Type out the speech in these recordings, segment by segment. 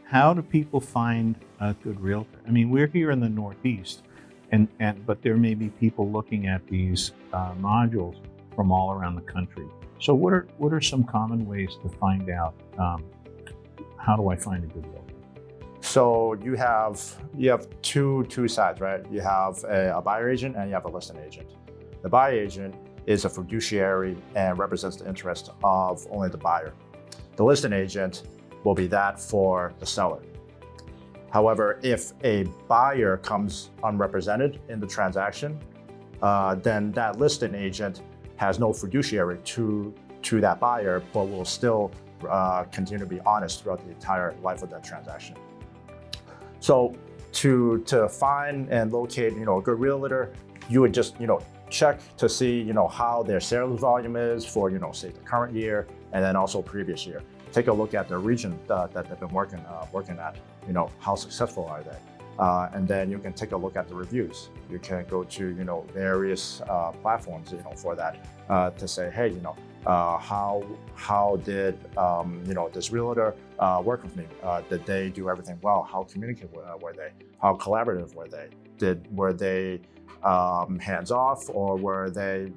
How do people find a good realtor? I mean, we're here in the Northeast, but there may be people looking at these modules from all around the country. So what are some common ways to find out how do I find a good realtor? So you have two sides, right? You have a buyer agent and you have a listing agent. The buyer agent is a fiduciary and represents the interest of only the buyer. The listing agent will be that for the seller. However, if a buyer comes unrepresented in the transaction, then that listing agent has no fiduciary to that buyer, but will still continue to be honest throughout the entire life of that transaction. So to find and locate, a good realtor, you would just, check to see, how their sales volume is for, say the current year and then also previous year. Take a look at the region that they've been working at, how successful are they? And then you can take a look at the reviews. You can go to, various platforms, for that to say, hey, how did this realtor work with me? Did they do everything well? How communicative were they? How collaborative were they? Were they hands off, or were they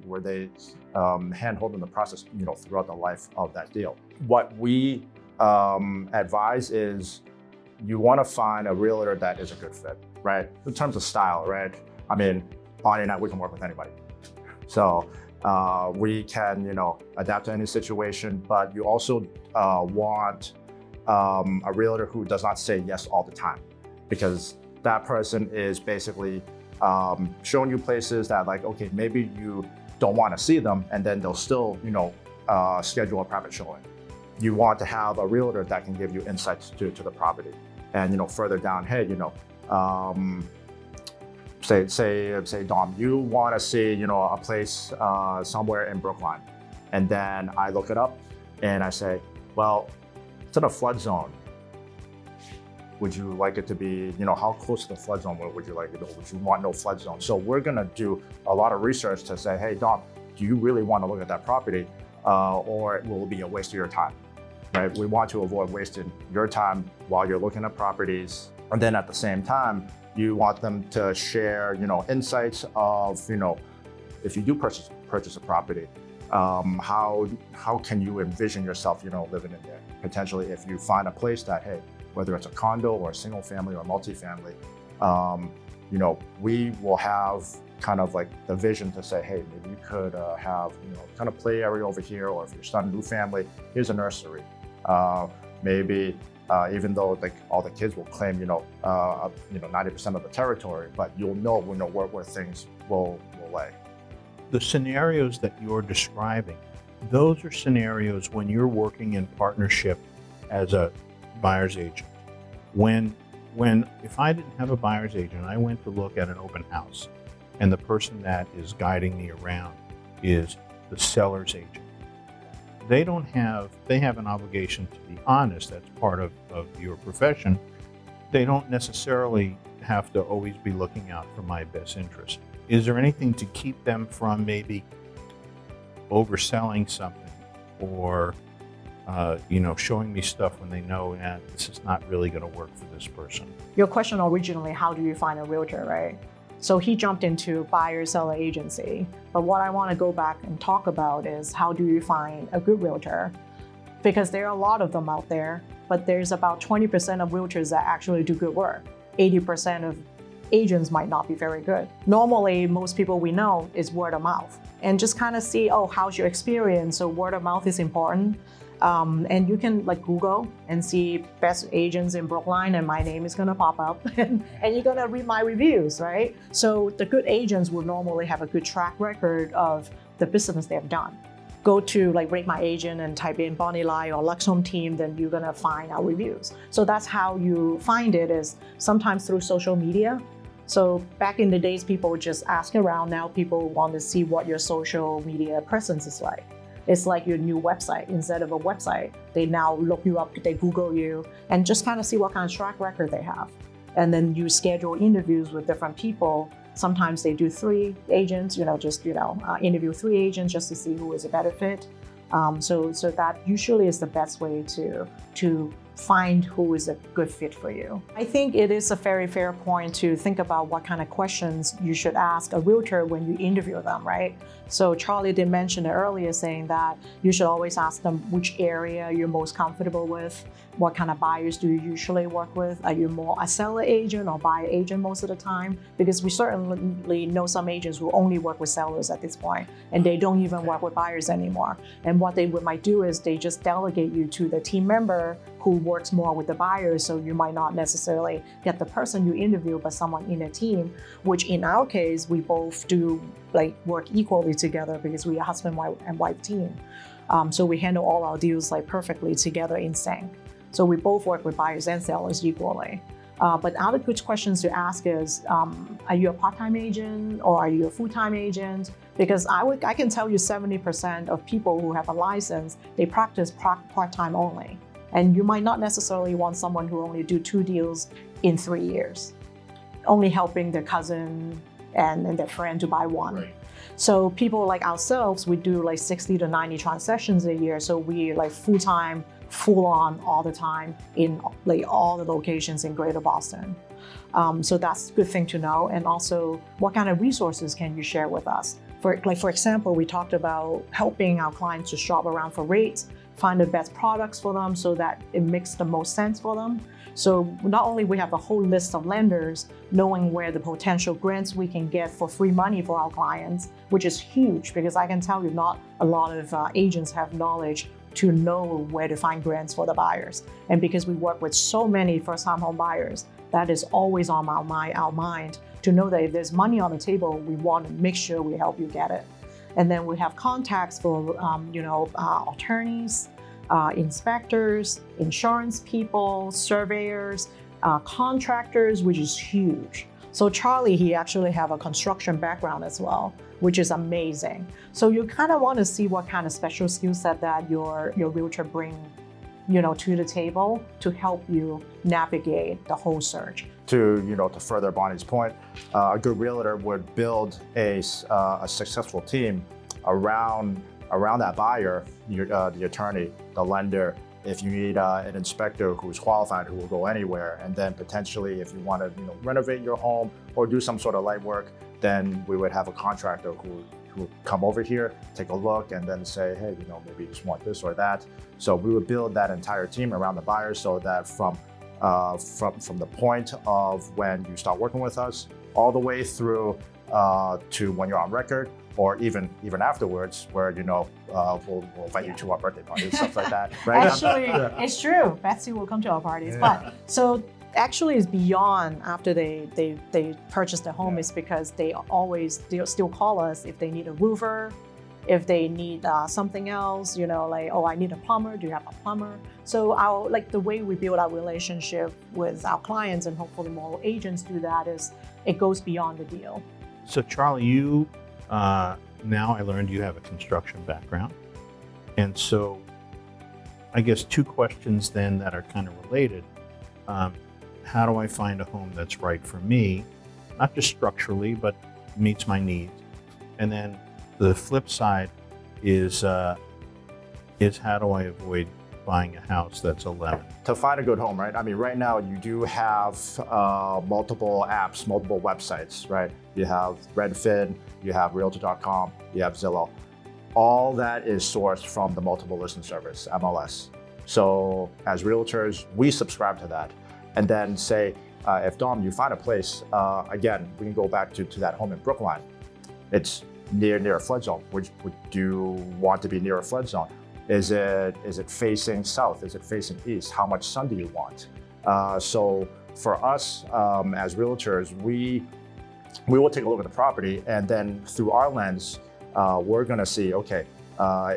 hand holding the process throughout the life of that deal? What we advise is you want to find a realtor that is a good fit, right? In terms of style, right? I mean, on the internet we can work with anybody. So we can, adapt to any situation, but you also want a realtor who does not say yes all the time, because that person is basically showing you places that, like, okay, maybe you don't want to see them, and then they'll still, schedule a private showing. You want to have a realtor that can give you insights to the property, and further down, hey, say Dom, you want to see a place somewhere in Brookline, and then I look it up and I say, well, it's in a flood zone. Would you like it to be, how close to the flood zone would you like it? Would you want no flood zone? So we're gonna do a lot of research to say, hey Dom, do you really want to look at that property, or will it be a waste of your time? Right? We want to avoid wasting your time while you're looking at properties, and then at the same time, you want them to share, insights of, if you do purchase a property, how can you envision yourself, living in there? Potentially, if you find a place that, hey, whether it's a condo or a single family or multifamily, we will have kind of like the vision to say, hey, maybe you could have, kind of play area over here, or if you're starting a new family, here's a nursery. Maybe even though like all the kids will claim, 90% of the territory, but you'll know, where things will lay. The scenarios that you're describing, those are scenarios when you're working in partnership as a buyer's agent. If I didn't have a buyer's agent, I went to look at an open house, and the person that is guiding me around is the seller's agent. They have an obligation to be honest. That's part of your profession. They don't necessarily have to always be looking out for my best interest. Is there anything to keep them from maybe overselling something, or showing me stuff when they know that this is not really going to work for this person? Your question originally, how do you find a realtor, right? So he jumped into buyer-seller agency. But what I want to go back and talk about is, how do you find a good realtor? Because there are a lot of them out there, but there's about 20% of realtors that actually do good work. 80% of agents might not be very good. Normally, most people we know is word of mouth. And just kind of see, how's your experience? So word of mouth is important. And you can Google and see best agents in Brookline, and my name is gonna pop up, and you're gonna read my reviews, right? So the good agents will normally have a good track record of the business they have done. Go to Rate My Agent and type in Bonnie Lai or LuxHome Team, then you're gonna find our reviews. So that's how you find it, is sometimes through social media. So back in the days, people would just ask around. Now people want to see what your social media presence is like. It's like your new website. Instead of a website, they now look you up, they Google you, and just kind of see what kind of track record they have. And then you schedule interviews with different people. Sometimes they do 3 agents, interview 3 agents just to see who is a better fit. So that usually is the best way to find who is a good fit for you. I think it is a very fair point to think about what kind of questions you should ask a realtor when you interview them, right? So Charlie did mention it earlier, saying that you should always ask them which area you're most comfortable with, what kind of buyers do you usually work with? Are you more a seller agent or buyer agent most of the time? Because we certainly know some agents who only work with sellers at this point, and they don't even work with buyers anymore. And what they might do is they just delegate you to the team member who works more with the buyers, so you might not necessarily get the person you interview, but someone in a team, which in our case, we both do like work equally together because we are husband and wife team. So we handle all our deals like perfectly together in sync. So we both work with buyers and sellers equally. But other good questions to ask is, are you a part-time agent or are you a full-time agent? Because I can tell you 70% of people who have a license, they practice part-time only. And you might not necessarily want someone who only do 2 deals in 3 years, only helping their cousin and their friend to buy one. Right. So people like ourselves, we do like 60 to 90 transactions a year. So we like full-time, full-on all the time in like all the locations in Greater Boston. So that's a good thing to know. And also, what kind of resources can you share with us? For example, we talked about helping our clients to shop around for rates, find the best products for them so that it makes the most sense for them. So not only we have a whole list of lenders, knowing where the potential grants we can get for free money for our clients, which is huge because I can tell you not a lot of agents have knowledge to know where to find grants for the buyers. And because we work with so many first-time home buyers, that is always on our mind to know that if there's money on the table, we want to make sure we help you get it. And then we have contacts for attorneys, inspectors, insurance people, surveyors, contractors, which is huge. So Charlie, he actually have a construction background as well, which is amazing. So you kind of want to see what kind of special skill set that your realtor bring, to the table to help you navigate the whole search. To further Bonnie's point, a good realtor would build a successful team around that buyer, the attorney, the lender. If you need an inspector who's qualified, who will go anywhere, and then potentially if you want to renovate your home or do some sort of light work, then we would have a contractor who come over here, take a look, and then say, hey, maybe you just want this or that. So we would build that entire team around the buyer so that from the point of when you start working with us, all the way through to when you're on record, or even afterwards, where we'll invite you to our birthday parties, stuff like that. Right? Actually, it's true. Betsy will come to our parties, but so actually, it's beyond after they purchase the home. Is because they'll still call us if they need a roofer, if they need something else. I need a plumber. Do you have a plumber? So the way we build our relationship with our clients, and hopefully more agents do that, is it goes beyond the deal. So Charlie, you now I learned you have a construction background, and so I guess 2 questions then that are kind of related. How do I find a home that's right for me, not just structurally, but meets my needs? And then the flip side is how do I avoid buying a house that's a lemon? To find a good home, right? I mean, right now you do have multiple apps, multiple websites, right? You have Redfin, you have Realtor.com, you have Zillow. All that is sourced from the multiple listing service, MLS. So as realtors, we subscribe to that. And then say, if Dom, you find a place, again, we can go back to that home in Brookline. It's near a flood zone. Would you want to be near a flood zone? Is it facing south? Is it facing east? How much sun do you want? So for us as realtors, we will take a look at the property, and then through our lens, we're going to see, okay,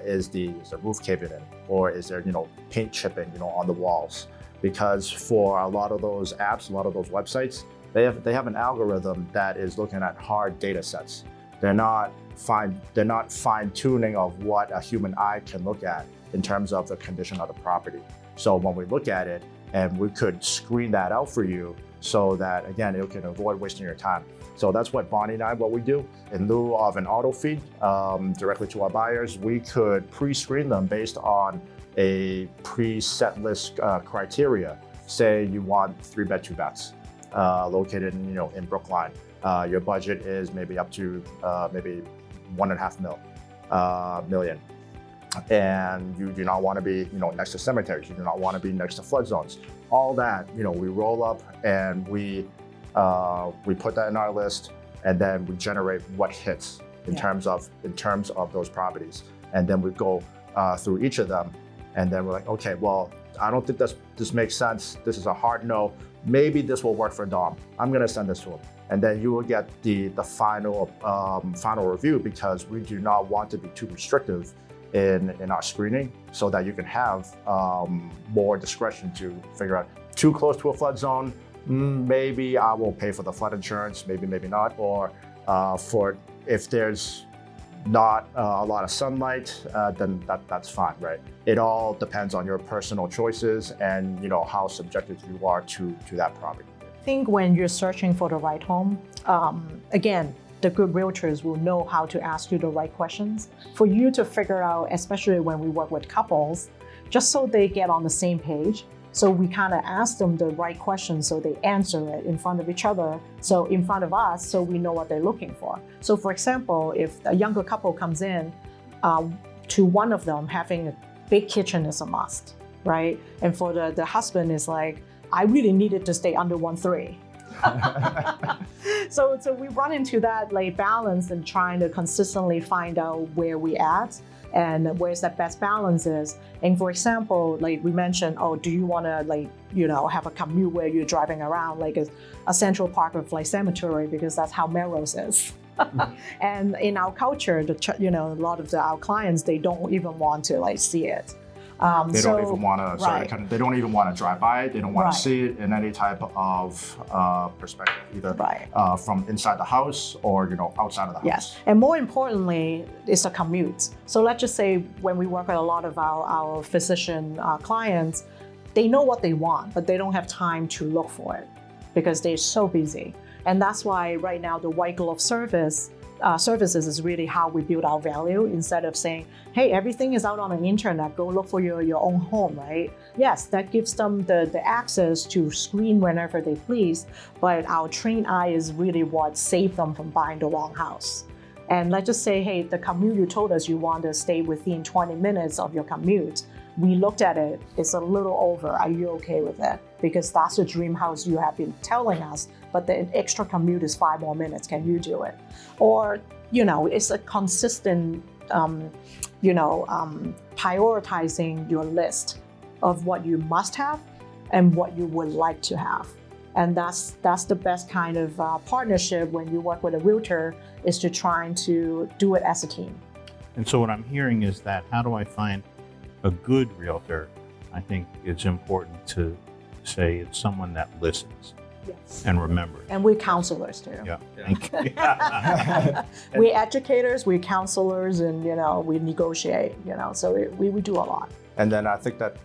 is the roof caving in, or is there paint chipping on the walls? Because for a lot of those apps, a lot of those websites, they have an algorithm that is looking at hard data sets. They're not fine-tuning of what a human eye can look at in terms of the condition of the property. So when we look at it, and we could screen that out for you so that, again, it can avoid wasting your time. So that's what Bonnie and I, what we do. In lieu of an auto feed directly to our buyers, we could pre-screen them based on a preset list criteria. Say you want 3-bed, 2 baths, located in Brookline. Your budget is maybe up to maybe $1.5 million. And you do not want to be next to cemeteries. You do not want to be next to flood zones. All that we roll up and we put that in our list, and then we generate what hits in terms of those properties, and then we go through each of them, and then we're like, okay, well, I don't think this makes sense. This is a hard no. Maybe this will work for Dom. I'm gonna send this to him, and then you will get the final review, because we do not want to be too restrictive in our screening, so that you can have more discretion to figure out too close to a flood zone. Maybe I will pay for the flood insurance, maybe not, or for if there's not a lot of sunlight, then that's fine, right? It all depends on your personal choices and how subjected you are to that property. I think when you're searching for the right home, again, the good realtors will know how to ask you the right questions for you to figure out, especially when we work with couples, just so they get on the same page. So we kind of ask them the right questions so they answer it in front of each other, so in front of us, so we know what they're looking for. So for example, if a younger couple comes in, to one of them, having a big kitchen is a must, right? And for the husband is like, I really needed to stay under 1.3. So we run into that like balance and trying to consistently find out where we at and where's that best balance is. And for example, like we mentioned, oh, do you want to have a commute where you're driving around like a Central Park or like cemetery, because that's how Melrose is. And in our culture, a lot of our clients, they don't even want to see it. They don't even want to. They don't even want to drive by it. They don't want to see it in any type of perspective, either from inside the house or outside of the house. Yes, and more importantly, it's a commute. So let's just say when we work with a lot of our physician clients, they know what they want, but they don't have time to look for it because they're so busy. And that's why right now the white glove services is really how we build our value, instead of saying, hey, everything is out on the internet, go look for your own home, right? Yes, that gives them the access to screen whenever they please, but our trained eye is really what saved them from buying the wrong house. And let's just say, hey, the commute you told us you want to stay within 20 minutes of your commute, we looked at it, it's a little over, are you okay with it? Because that's the dream house you have been telling us, but the extra commute is 5 more minutes, can you do it? Or, it's a consistent, prioritizing your list of what you must have and what you would like to have. And that's the best kind of partnership when you work with a realtor, is to trying to do it as a team. And so what I'm hearing is that, how do I find a good realtor? I think it's important to say it's someone that listens. Yes. And remembers. And we're counselors too. Yeah. Thank you. We're educators, we're counselors, and we negotiate. So we do a lot. And then I think that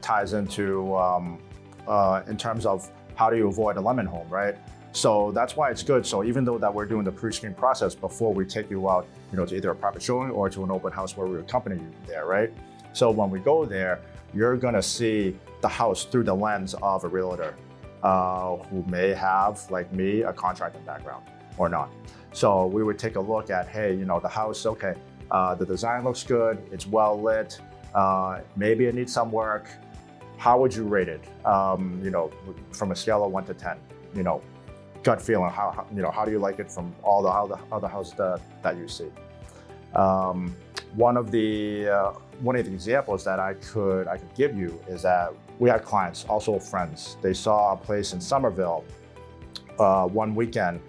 ties into in terms of how do you avoid a lemon home, right? So that's why it's good. So even though that we're doing the pre-screen process before we take you out, to either a private showing or to an open house where we accompany you there, right? So when we go there, you're gonna see the house through the lens of a realtor who may have, like me, a contracting background or not. So we would take a look at, hey, the house, okay, the design looks good, it's well lit, maybe it needs some work. How would you rate it? From a scale of 1 to 10, gut feeling, how do you like it from all the other houses that you see? One of the examples that I could give you is that we had clients, also friends. They saw a place in Somerville one weekend,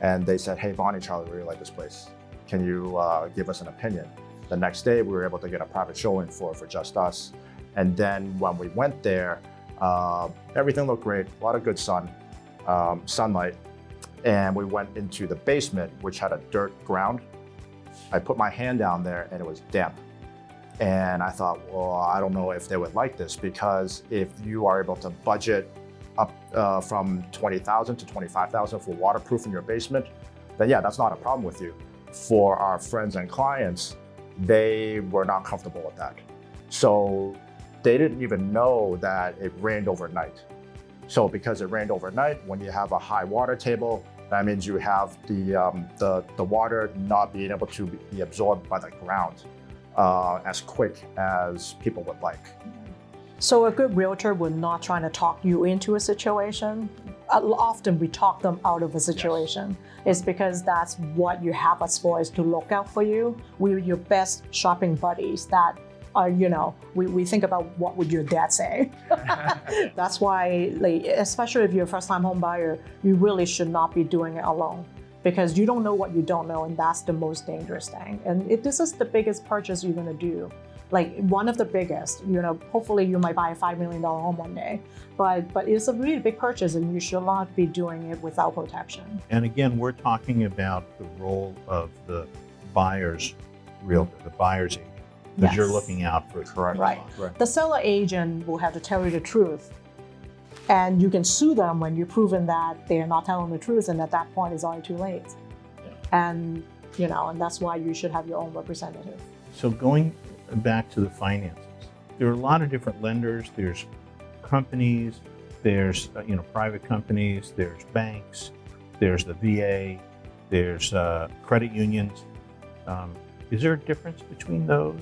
and they said, "Hey, Bonnie, Charlie, we really like this place. Can you give us an opinion?" The next day, we were able to get a private showing for just us. And then when we went there, everything looked great. A lot of good sunlight, and we went into the basement, which had a dirt ground. I put my hand down there and it was damp. And I thought, well, I don't know if they would like this, because if you are able to budget up from $20,000 to $25,000 for waterproofing your basement, then yeah, that's not a problem with you. For our friends and clients, they were not comfortable with that. So they didn't even know that it rained overnight. So because it rained overnight, when you have a high water table, that means you have the water not being able to be absorbed by the ground as quick as people would like. So a good realtor would not try to talk you into a situation. Often we talk them out of a situation. It's because that's what you have us for, is to look out for you. We're your best shopping buddies that are, we think about what would your dad say. That's why, especially if you're a first-time home buyer, you really should not be doing it alone, because you don't know what you don't know, and that's the most dangerous thing. And this is the biggest purchase you're gonna do. One of the biggest, hopefully you might buy a $5 million home one day, but it's a really big purchase and you should not be doing it without protection. And again, we're talking about the role of the buyer's realtor, the buyer's agent, because you're looking out for Correct. Right. The seller agent will have to tell you the truth, and you can sue them when you've proven that they're not telling the truth, and at that point it's already too late. Yeah. And and that's why you should have your own representative. So going back to the finances, there are a lot of different lenders. There's companies, there's private companies, there's banks, there's the VA, there's credit unions. Is there a difference between those?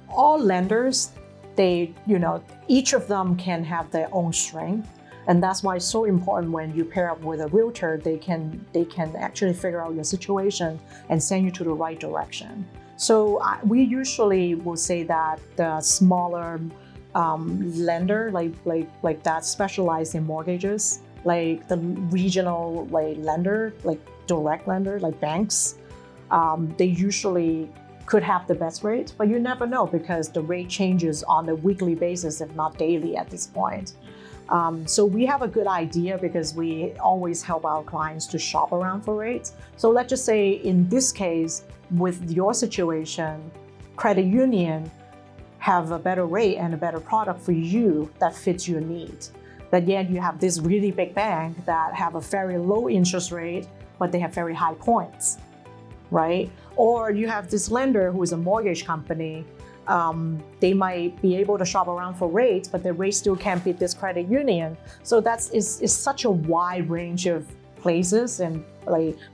All lenders, each of them can have their own strength, and that's why it's so important when you pair up with a realtor. They can actually figure out your situation and send you to the right direction. So we usually will say that the smaller lender, like that specialized in mortgages, like the regional lender, like direct lender, like banks, they usually could have the best rate, but you never know because the rate changes on a weekly basis, if not daily at this point. So we have a good idea because we always help our clients to shop around for rates. So let's just say in this case, with your situation, credit union have a better rate and a better product for you that fits your needs. But yet you have this really big bank that have a very low interest rate, but they have very high points, right? Or you have this lender who is a mortgage company. They might be able to shop around for rates, but the rates still can't beat this credit union. So it's such a wide range of places and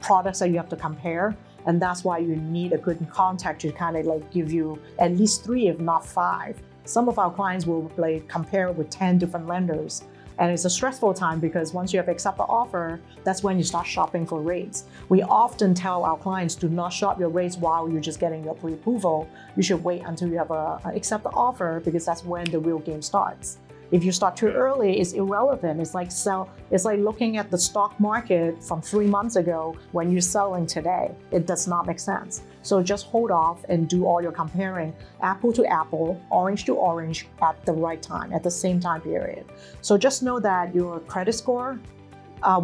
products that you have to compare. And that's why you need a good contact to kind of give you at least 3, if not 5. Some of our clients will compare with 10 different lenders. And it's a stressful time because once you have accepted the offer, that's when you start shopping for rates. We often tell our clients, do not shop your rates while you're just getting your pre-approval. You should wait until you have accept the offer, because that's when the real game starts. If you start too early, it's irrelevant. It's like looking at the stock market from 3 months ago when you're selling today. It does not make sense. So just hold off and do all your comparing, apple to apple, orange to orange, at the right time, at the same time period. So just know that your credit score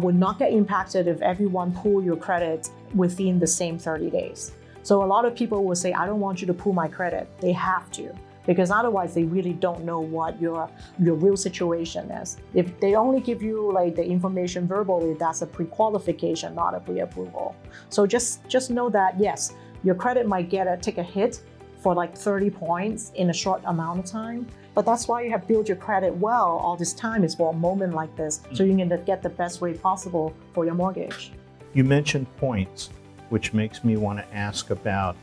will not get impacted if everyone pull your credit within the same 30 days. So a lot of people will say, I don't want you to pull my credit. They have to, because otherwise they really don't know what your real situation is. If they only give you the information verbally, that's a pre-qualification, not a pre-approval. So just know that, yes, your credit might take a hit for 30 points in a short amount of time, but that's why you have built your credit well all this time, is for a moment like this, so you can get the best rate possible for your mortgage. You mentioned points, which makes me want to ask about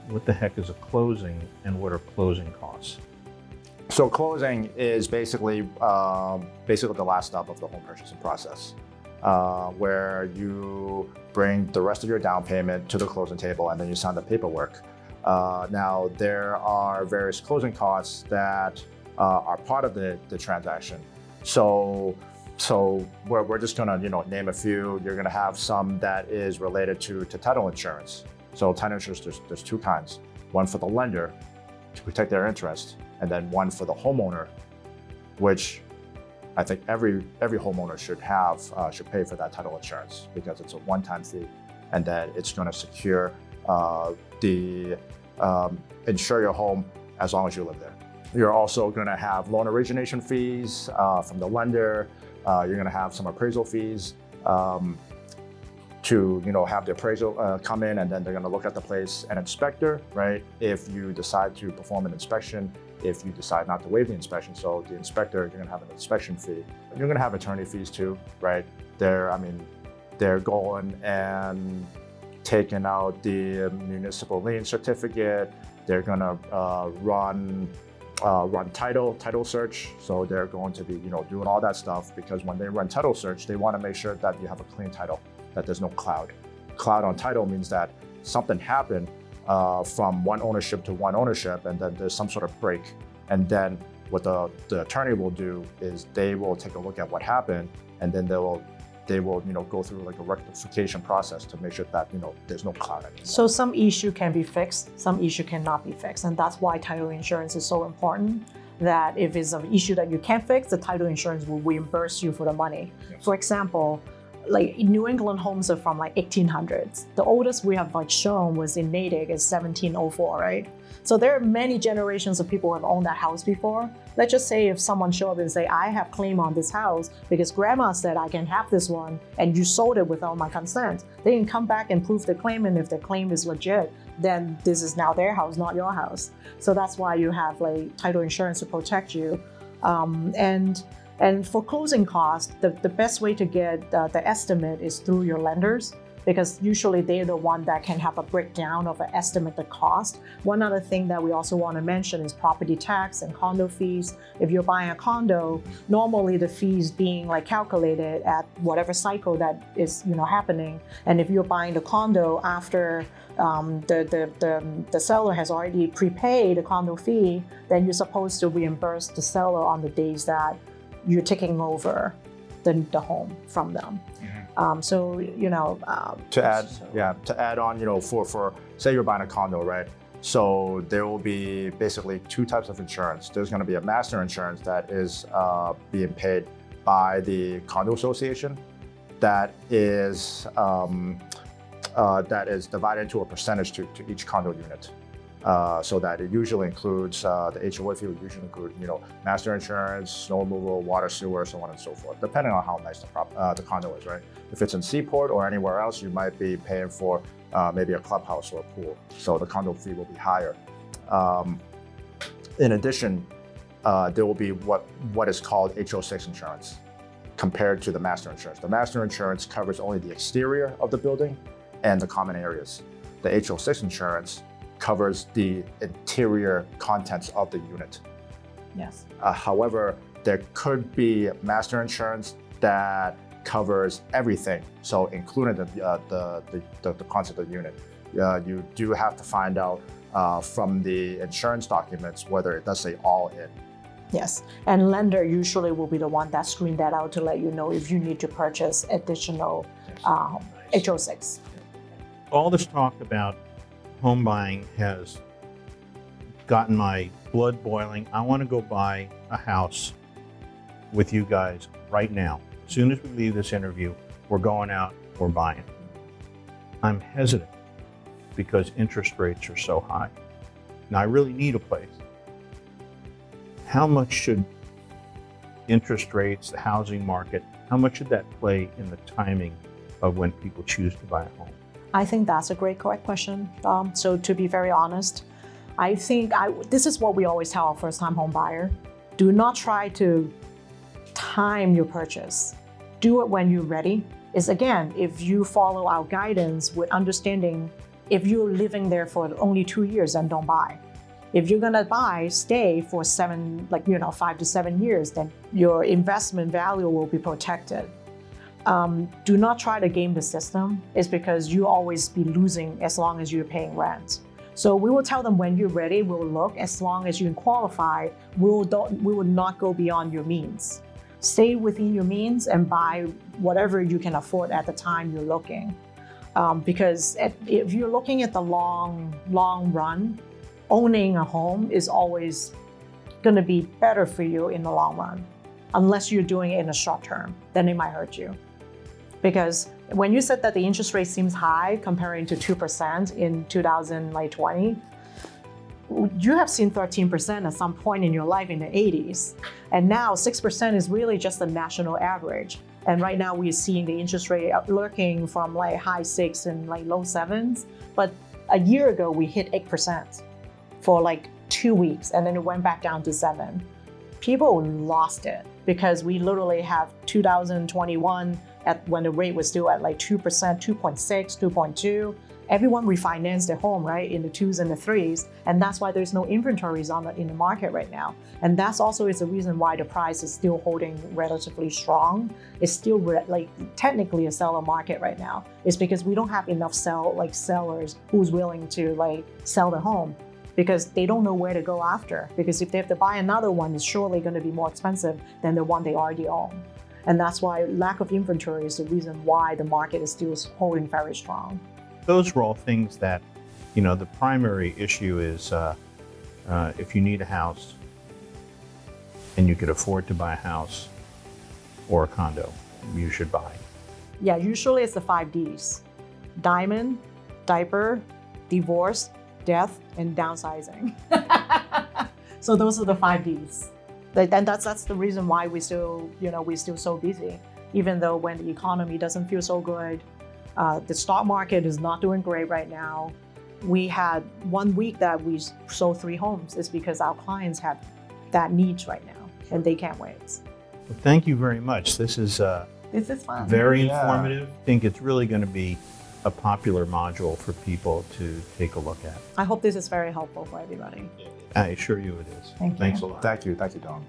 what the heck is a closing and what are closing costs? So closing is basically the last step of the home purchasing process, where you bring the rest of your down payment to the closing table and then you sign the paperwork. Now, there are various closing costs that are part of the transaction. So we're just gonna name a few. You're gonna have some that is related to title insurance. So title insurance, there's 2 kinds. One for the lender to protect their interest, and then one for the homeowner, which I think every homeowner should pay for that title insurance, because it's a one-time fee, and then it's going to secure insure your home as long as you live there. You're also going to have loan origination fees from the lender. You're going to have some appraisal fees. to have the appraisal come in, and then they're going to look at the place. An inspector, right? If you decide to perform an inspection, if you decide not to waive the inspection, so the inspector, you're going to have an inspection fee. You're going to have attorney fees too, right? They're going and taking out the municipal lien certificate. They're going to run title search. So they're going to be doing all that stuff, because when they run title search, they want to make sure that you have a clean title, that there's no cloud. Cloud on title means that something happened from one ownership to one ownership, and then there's some sort of break. And then what the attorney will do is they will take a look at what happened, and then they will go through like a rectification process to make sure that there's no cloud anymore. So some issue can be fixed, some issue cannot be fixed, and that's why title insurance is so important. That if it's an issue that you can't fix, the title insurance will reimburse you for the money. Yes. For example, like New England homes are from like 1800s. The oldest we have like shown was in Natick is 1704, right? So there are many generations of people who have owned that house before. Let's just say if someone show up and say, I have claim on this house because grandma said I can have this one and you sold it without my consent. They can come back and prove the claim, and if the claim is legit, then this is now their house, not your house. So that's why you have like title insurance to protect you. And for closing costs, the best way to get the estimate is through your lenders, because usually they're the one that can have a breakdown of an estimated cost. One other thing that we also want to mention is property tax and condo fees. If you're buying a condo, normally the fees being like calculated at whatever cycle that is happening. And if you're buying the condo after the seller has already prepaid the condo fee, then you're supposed to reimburse the seller on the days that you're taking over the home from them. To add on, for say you're buying a condo, right? So there will be basically two types of insurance. There's going to be a master insurance that is being paid by the condo association, that is divided into a percentage to each condo unit. So that it usually includes the HOA fee would usually include master insurance, snow removal, water, sewer, so on and so forth, depending on how nice the condo is, right? If it's in Seaport or anywhere else, you might be paying for maybe a clubhouse or a pool, so the condo fee will be higher. In addition, there will be what is called HO6 insurance compared to the master insurance. The master insurance covers only the exterior of the building and the common areas. The HO6 insurance covers the interior contents of the unit. Yes. However, there could be master insurance that covers everything, so including the concept of the unit. You do have to find out from the insurance documents whether it does say all in. Yes, and lender usually will be the one that screen that out to let you know if you need to purchase additional HO6. All this talk about home buying has gotten my blood boiling. I want to go buy a house with you guys right now. As soon as we leave this interview, we're going out, we're buying. I'm hesitant because interest rates are so high. Now I really need a place. How much should interest rates, the housing market, how much should that play in the timing of when people choose to buy a home? I think that's a great question. So to be very honest, I think this is what we always tell our first-time home buyer. Do not try to time your purchase. Do it when you're ready. Is again, if you follow our guidance with understanding, if you're living there for only 2 years, then don't buy. If you're gonna buy, stay for 5 to 7 years, then your investment value will be protected. Do not try to game the system. It's because you always be losing as long as you're paying rent. So we will tell them when you're ready, we'll look. As long as you can qualify, we will not go beyond your means. Stay within your means and buy whatever you can afford at the time you're looking. Because if you're looking at the long run, owning a home is always gonna be better for you in the long run. Unless you're doing it in the short term, then it might hurt you. Because when you said that the interest rate seems high comparing to 2% in 2020, you have seen 13% at some point in your life in the 80s. And now 6% is really just the national average. And right now we're seeing the interest rate lurking from like high 6 and like low 7s. But a year ago we hit 8% for like 2 weeks, and then it went back down to 7. People lost it because we literally have 2021 when the rate was still at like 2%, 2.6, 2.2. Everyone refinanced their home, right, in the 2s and the 3s, and that's why there's no inventories in the market right now. And that's also is the reason why the price is still holding relatively strong. It's still like technically a seller market right now. It's because we don't have enough sellers who's willing to like sell the home, because they don't know where to go after. Because if they have to buy another one, it's surely going to be more expensive than the one they already own. And that's why lack of inventory is the reason why the market is still holding very strong. Those were all things that, the primary issue is if you need a house and you could afford to buy a house or a condo, you should buy. Yeah, usually it's the 5 Ds: diamond, diaper, divorce, death, and downsizing. So those are the 5 Ds. And that's the reason why we're still so busy, even though when the economy doesn't feel so good. The stock market is not doing great right now. We had 1 week that we sold 3 homes. It's because our clients have that needs right now, and they can't wait. Well, thank you very much. This is fun. very Yeah. informative. I think it's really going to be a popular module for people to take a look at. I hope this is very helpful for everybody. I assure you it is. Thank you. Thanks a lot. Thank you, Don.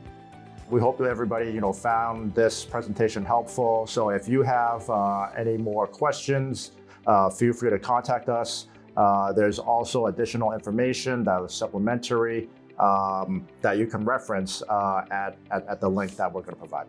We hope that everybody, found this presentation helpful. So if you have any more questions, feel free to contact us. There's also additional information that is supplementary that you can reference at the link that we're going to provide.